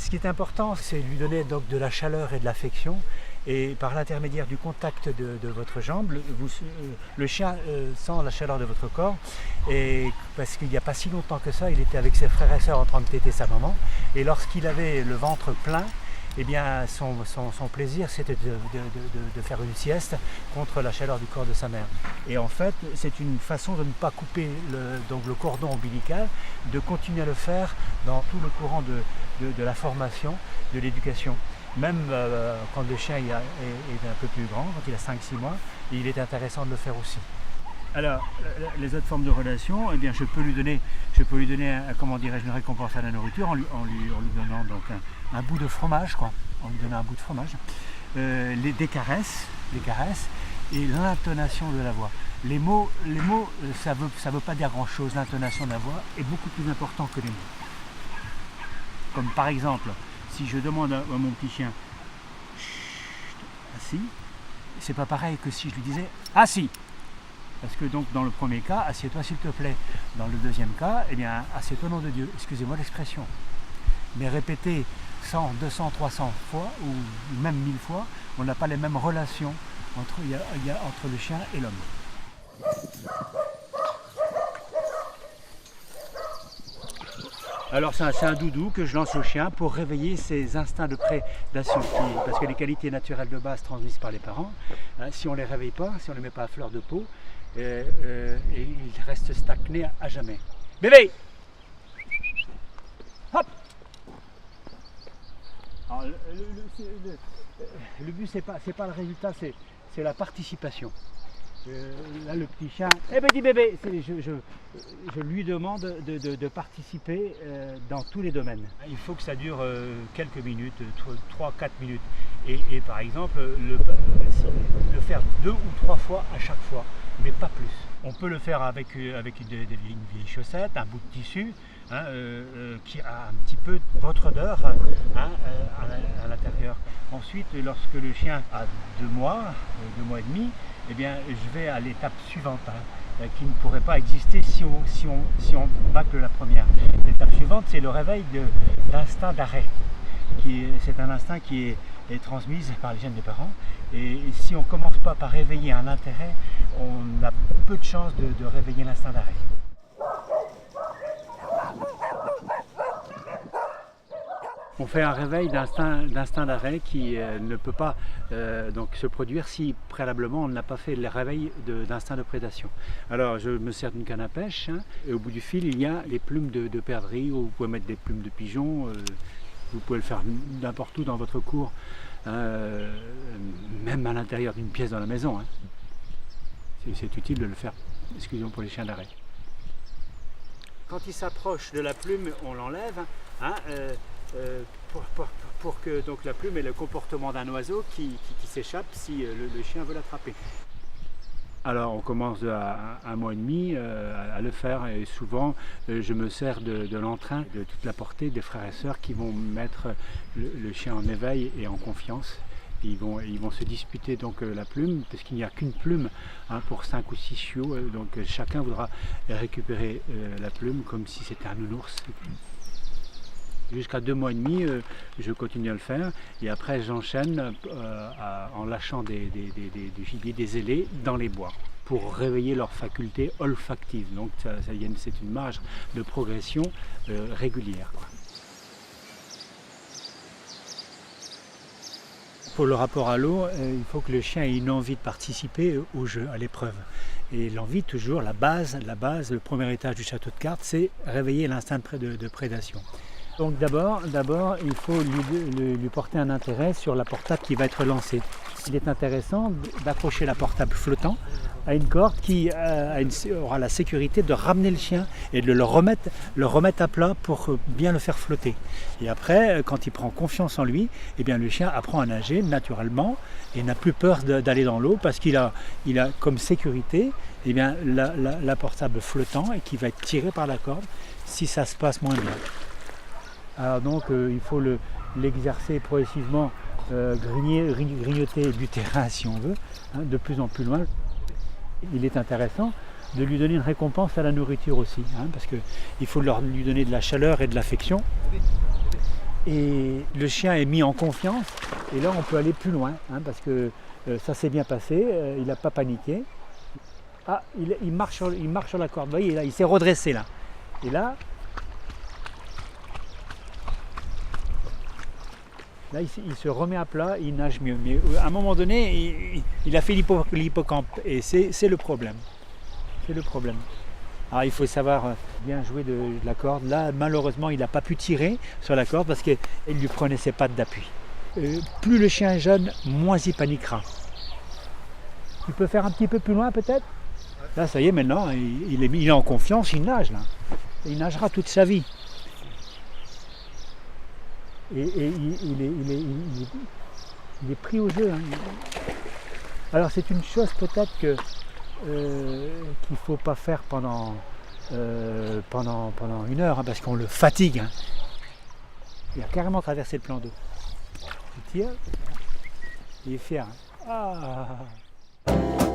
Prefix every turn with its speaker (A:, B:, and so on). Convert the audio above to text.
A: Ce qui est important, c'est lui donner donc de la chaleur et de l'affection. Et par l'intermédiaire du contact de votre jambe, le chien sent la chaleur de votre corps. Et parce qu'il n'y a pas si longtemps que ça, il était avec ses frères et sœurs en train de téter sa maman. Et lorsqu'il avait le ventre plein, eh bien, son plaisir, c'était de faire une sieste contre la chaleur du corps de sa mère. Et en fait, c'est une façon de ne pas couper le cordon ombilical, de continuer à le faire dans tout le courant de la formation, de l'éducation. Même quand le chien est un peu plus grand, quand il a 5-6 mois, il est intéressant de le faire aussi. Alors, les autres formes de relation, eh bien, je peux lui donner comment dirais-je, une récompense à la nourriture en lui donnant donc un bout de fromage, quoi. En lui donnant un bout de fromage. Des caresses et l'intonation de la voix. Les mots, ça veut pas dire grand-chose. L'intonation de la voix est beaucoup plus important que les mots. Comme par exemple, si je demande à mon petit chien « assis », c'est pas pareil que si je lui disais « assis ». Parce que donc dans le premier cas, assieds-toi s'il te plaît. Dans le deuxième cas, eh bien, assieds-toi au nom de Dieu. Excusez-moi l'expression. Mais répéter 100, 200, 300 fois, ou même 1000 fois, on n'a pas les mêmes relations entre le chien et l'homme. Alors c'est un doudou que je lance au chien pour réveiller ses instincts de prédation, parce que les qualités naturelles de base transmises par les parents, si on ne les réveille pas, si on ne les met pas à fleur de peau, ils restent stagnés à jamais. Bébé! Hop! Alors, le but c'est pas le résultat, c'est la participation. Là le petit chien, eh ben dis bébé, je lui demande de participer dans tous les domaines. Il faut que ça dure quelques minutes, 3-4 minutes. Et par exemple, le faire 2 ou 3 fois à chaque fois, mais pas plus. On peut le faire avec une vieille chaussette, un bout de tissu, qui a un petit peu votre odeur à l'intérieur. Ensuite, lorsque le chien a 2 mois et demi, eh bien, je vais à l'étape suivante, qui ne pourrait pas exister si on bâcle la première. L'étape suivante, c'est le réveil d'instinct d'arrêt. C'est un instinct qui est transmis par les gènes des parents. Et si on ne commence pas par réveiller un intérêt, on a peu de chances de réveiller l'instinct d'arrêt. On fait un réveil d'instinct d'arrêt qui ne peut pas donc se produire si préalablement on n'a pas fait le réveil d'instinct de prédation. Alors je me sers d'une canne à pêche, et au bout du fil il y a les plumes de perdrix, ou vous pouvez mettre des plumes de pigeon, vous pouvez le faire n'importe où dans votre cour, même à l'intérieur d'une pièce dans la maison. C'est utile de le faire, excusez-moi pour les chiens d'arrêt. Quand il s'approche de la plume, on l'enlève. Pour que donc, la plume ait le comportement d'un oiseau qui s'échappe si le chien veut l'attraper. Alors on commence à 1 mois et demi à le faire, et souvent je me sers de l'entrain, de toute la portée des frères et sœurs qui vont mettre le chien en éveil et en confiance. Ils vont se disputer donc la plume, parce qu'il n'y a qu'une plume pour 5 ou 6 chiots, donc chacun voudra récupérer la plume comme si c'était un nounours. Jusqu'à 2 mois et demi, je continue à le faire, et après j'enchaîne en lâchant du gibier, des ailés dans les bois pour réveiller leurs facultés olfactives. Donc c'est une marge de progression régulière, quoi. Pour le rapport à l'eau, il faut que le chien ait une envie de participer au jeu, à l'épreuve. Et l'envie, toujours, la base, le premier étage du château de cartes, c'est réveiller l'instinct de prédation. Donc d'abord, il faut lui porter un intérêt sur la portable qui va être lancée. Il est intéressant d'accrocher la portable flottant à une corde qui aura la sécurité de ramener le chien et de le remettre à plat pour bien le faire flotter. Et après, quand il prend confiance en lui, eh bien, le chien apprend à nager naturellement et n'a plus peur d'aller dans l'eau, parce qu'il a comme sécurité, eh bien, la portable flottant, et qui va être tirée par la corde si ça se passe moins bien. Alors donc il faut l'exercer progressivement, grignoter du terrain si on veut, de plus en plus loin. Il est intéressant de lui donner une récompense à la nourriture aussi, parce qu'il faut lui donner de la chaleur et de l'affection. Et le chien est mis en confiance et là on peut aller plus loin hein, parce que ça s'est bien passé, il n'a pas paniqué. Ah, il marche sur la corde, vous voyez là, il s'est redressé là. Et là il se remet à plat, il nage mieux. Mais à un moment donné, il a fait l'hippocampe et c'est le problème. C'est le problème. Alors il faut savoir bien jouer de la corde. Là, malheureusement, il n'a pas pu tirer sur la corde parce qu'il ne lui prenait ses pattes d'appui. Plus le chien est jeune, moins il paniquera. Tu peux faire un petit peu plus loin peut-être? Là, ça y est, maintenant, il est en confiance, il nage là. Il nagera toute sa vie. Et il est pris au jeu. Hein. Alors c'est une chose peut-être qu'il ne faut pas faire pendant 1 heure, hein, parce qu'on le fatigue. Hein. Il a carrément traversé le plan d'eau. Il tire, il est fier. Hein. Ah.